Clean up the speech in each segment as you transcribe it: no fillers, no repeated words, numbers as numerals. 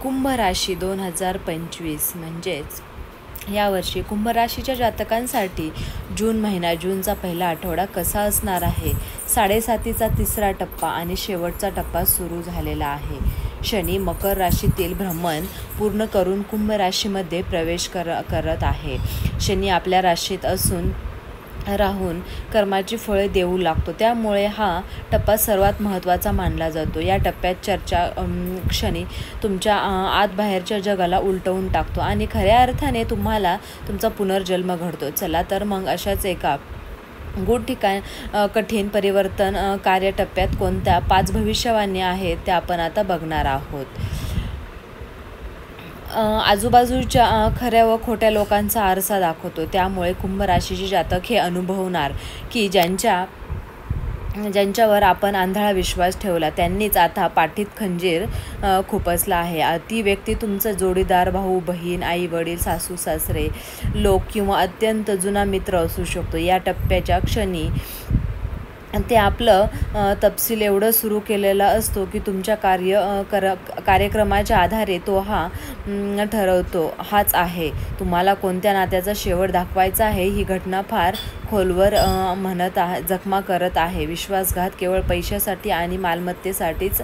कुंभ राशी 2025 म्हणजेच यावर्षी कुंभ राशीच्या जातकांसाठी जून महिना, जूनचा पहिला आठवडा कसा असणार आहे. 7.5चा तिसरा टप्पा आणि शेवटचा टप्पा सुरू झालेला आहे. शनी मकर राशीतील भ्रमण पूर्ण करून कुंभ राशीमध्ये प्रवेश करत आहे. शनी आपल्या राशीत राहून कर्माची फळे देऊ लागतो, त्यामुळे हा टप्पा सर्वात महत्त्वाचा मानला जातो. या टप्प्यात चर्चा क्षणी तुमच्या आत बाहेरच्या जगाला उलटवून टाकतो आणि खऱ्या अर्थाने तुम्हाला तुमचा पुनर्जन्म घडतो. चला तर मग अशाच एका कठीण परिवर्तन कार्य टप्प्यात कोणत्या 5 भविष्यवाणी आहेत त्या आपण आता बघणार आहोत. आजूबाजूच्या खऱ्या व खोट्या लोकांचा आरसा दाखवतो, त्यामुळे कुंभ राशीचे जातक हे अनुभवणार की ज्यांच्यावर आपण आंधळा विश्वास ठेवला त्यांनीच आता पाठीत खंजीर खुपसला आहे. ती व्यक्ती तुमचा जोडीदार, भाऊ बहीण, आई वडील, सासू सासरे, लोक किंवा अत्यंत जुना मित्र असू शकतो. या टप्प्याच्या क्षणी ते आपलं तपशील एवढं सुरू केलेला असतो की तुमच्या कार्यक्रमाच्या आधारे तो ठरवतो हाच आहे. तुम्हाला कोणत्या नात्याचा शेवट दाखवायचा आहे. ही घटना फार खोलवर जखमा करत आहे. विश्वासघात केवळ पैशासाठी आणि मालमत्तेसाठीच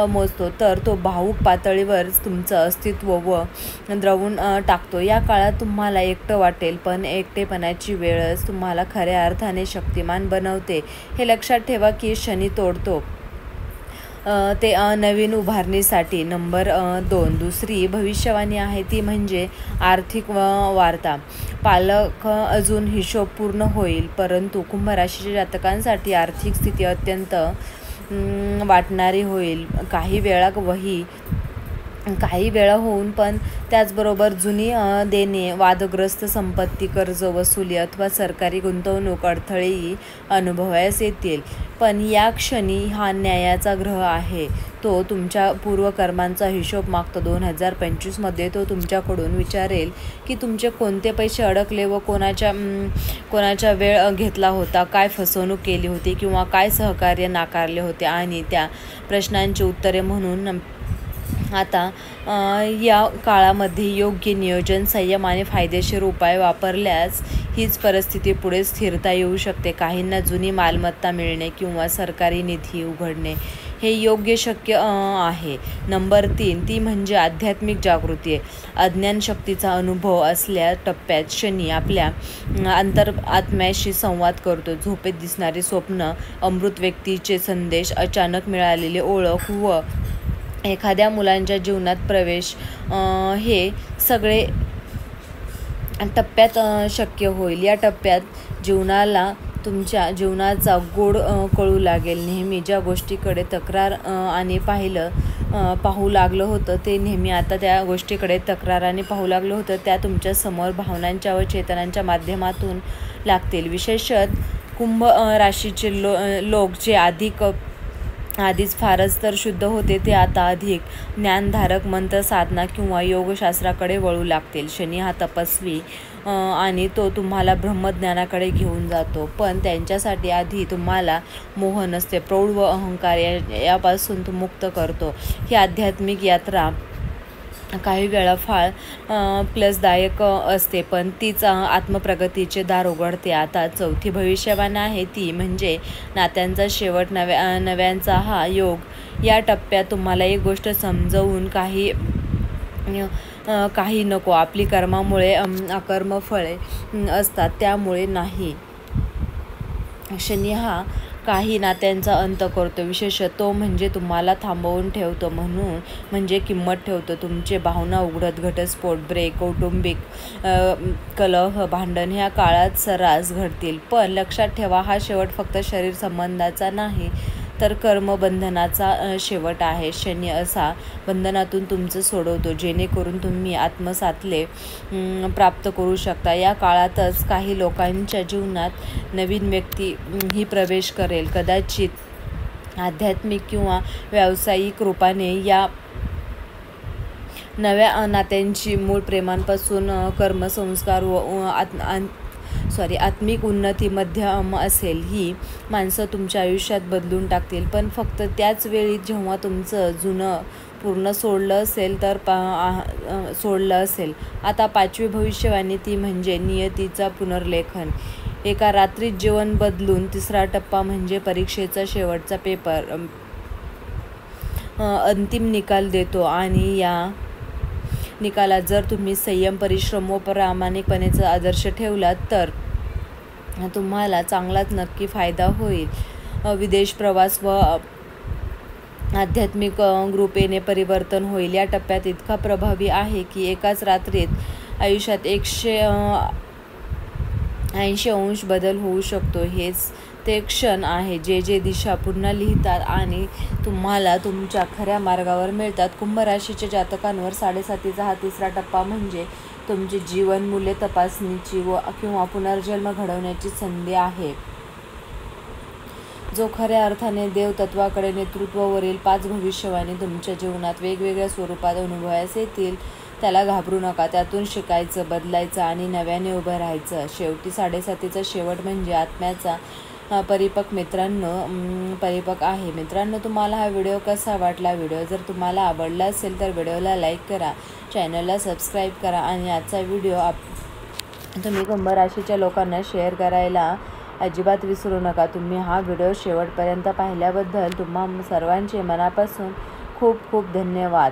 मोजतो, तर तो भावूक पातळीवर तुमचं अस्तित्व द्रवून टाकतो. या काळात तुम्हाला एकटं वाटेल, पण एकटेपणाची वेळच तुम्हाला खऱ्या अर्थाने शक्तिमान बनवते. हे लक्षात ठेवा की शनी तोडतो ते नवीन उभारणीसाठी. नंबर 2 दुसरी भविष्यवाणी आहे ती म्हणजे आर्थिक वार्ता. पालक अजून हिशोब पूर्ण होईल, परंतु कुंभ राशीच्या जातकांसाठी आर्थिक स्थिती अत्यंत वाटणारी होईल. काही वेळा होऊन पण त्याचबरोबर जुनी देणे, वादग्रस्त संपत्ती, कर्ज वसुली अथवा सरकारी गुंतवणूक अडथळेही अनुभवायस येतील. पण या क्षणी हा न्यायाचा ग्रह आहे. तो तुमच्या पूर्वकर्मांचा हिशोब मागतो. 2025मध्ये तो तुमच्याकडून विचारेल की तुमचे कोणते पैसे अडकले व कोणाच्या वेळ घेतला होता, काय फसवणूक केली होती किंवा काय सहकार्य नाकारले होते, आणि त्या प्रश्नांची उत्तरे म्हणून आता या काळामध्ये योग्य नियोजन, संयम आणि फायदेशीर उपाय वापरल्यास हीच परिस्थिती पुढे स्थिरता येऊ शकते. काहींना जुनी मालमत्ता मिळणे किंवा सरकारी निधी उघडणे हे योग्य शक्य आहे. नंबर 3 ती म्हणजे आध्यात्मिक जागृती. अज्ञान शक्तीचा अनुभव असल्या टप्प्यात शनी आपल्या आत्म्याशी संवाद करतो. झोपेत दिसणारी स्वप्न, अमृत व्यक्तीचे संदेश, अचानक मिळालेली ओळख व एखाद्या मुलांच्या जीवनात प्रवेश, हे सगळे टप्प्यात शक्य होईल. या टप्प्यात तुमच्या जीवनाचा गोड कळू लागेल. नेहमी ज्या गोष्टीकडे तक्रार आणि पाहू लागलं होतं ते नेहमी आता त्या गोष्टीकडे तक्राराने पाहू लागलं होतं त्या तुमच्या समोर भावनांच्या व चेतनांच्या माध्यमातून लागतील. विशेषतः कुंभ राशीचे लोक जे आधीच फारच तर शुद्ध होते ते आता अधिक ज्ञानधारक, मंत्र साधना किंवा योगशास्त्राकडे वळू लागतील. शनी हा तपस्वी आणि तो तुम्हाला ब्रह्मज्ञानाकडे घेऊन जातो, पण त्यांच्यासाठी आधी तुम्हाला मोह नसते, प्रौढ व अहंकार यापासून तो मुक्त करतो. ही आध्यात्मिक यात्रा काही वेळा फार प्लसदायक असते, पण तीच आत्मप्रगतीचे दार उघडते. आता चौथी भविष्यवाणी आहे ती म्हणजे नात्यांचा शेवट, नव्यांचा हा योग. या टप्प्यात तुम्हाला एक गोष्ट समजवून काही नको. आपली कर्मामुळे अकर्मफळे असतात, त्यामुळे नाही. शनी हा काही नात्यांचा अंत करतो. विशेषतः तो म्हणजे तुम्हाला थांबवून ठेवतो, म्हणजे किंमत ठेवतो. तुमचे भावना उघडत घटस्फोट, ब्रेक, कौटुंबिक कलह, भांडण ह्या काळात सर्रास घडतील. पण लक्षात ठेवा, हा शेवट फक्त शरीर संबंधाचा नाही तर कर्मबंधनाचा शेवट आहे. शनी असा बंधनातून तुमचं सोडवतो जेणेकरून तुम्ही आत्मसातले प्राप्त करू शकता. या काळातच काही लोकांच्या जीवनात नवीन व्यक्ती ही प्रवेश करेल. कदाचित आध्यात्मिक किंवा व्यावसायिक रूपाने. या नव्या नात्यांची मूळ प्रेमांपासून कर्मसंस्कार व आत्मिक उन्नती मध्यम असेल. ही माणसं तुमच्या आयुष्यात बदलून टाकतील, पण फक्त त्याच वेळी जेव्हा तुमचं जुनं पूर्ण सोडलं असेल. आता 5वी भविष्यवाणी, ती म्हणजे नियतीचा पुनर्लेखन. एका रात्रीत जीवन बदलून. 3रा टप्पा म्हणजे परीक्षेचा शेवटचा पेपर अंतिम निकाल देतो, आणि या निकालात जर तुम्ही संयम, परिश्रम व प्रामाणिकपणेचा आदर्श ठेवलात तर तुम्हाला चांगलाच नक्की फायदा होईल. विदेश प्रवास व आध्यात्मिक कृपेने परिवर्तन होईल. या टप्प्यात इतका प्रभावी आहे की एकाच रात्रीत आयुष्यात 180 अंश बदल होऊ शकतो. हेच ते क्षण आहे जे दिशा पुन्हा लिहितात आणि तुम्हाला तुमच्या खऱ्या मार्गावर मिळतात. कुंभ राशीच्या जातकांवर 7.5चा हा 3रा टप्पा म्हणजे तुमची जीवन मूल्य तपासणीची किंवा पुनर्जन्म घडवण्याची संधी आहे. जो खऱ्या अर्थाने देवतत्वाकडे नेतृत्वावरील 5 भविष्यवाणी तुमच्या जीवनात वेगवेगळ्या स्वरूपात अनुभवास येतील, त्याला घाबरू नका. त्यातून शिकायचं, बदलायचं आणि नव्याने उभं राहायचं. शेवटी 7.5चा शेवट म्हणजे आत्म्याचा परिपक्व आहे. मित्रांनो, तुम्हाला हा व्हिडिओ कसा वाटला? व्हिडिओ जर तुम्हाला आवडला असेल तर व्हिडिओला लाईक करा, चॅनलला सबस्क्राईब करा आणि आजचा व्हिडिओ तुम्ही कुंभ राशीच्या लोकांना शेअर करायला अजिबात विसरू नका. तुम्ही हा व्हिडिओ शेवटपर्यंत पाहिल्याबद्दल तुम्हा सर्वांचे मनापासून खूप खूप धन्यवाद.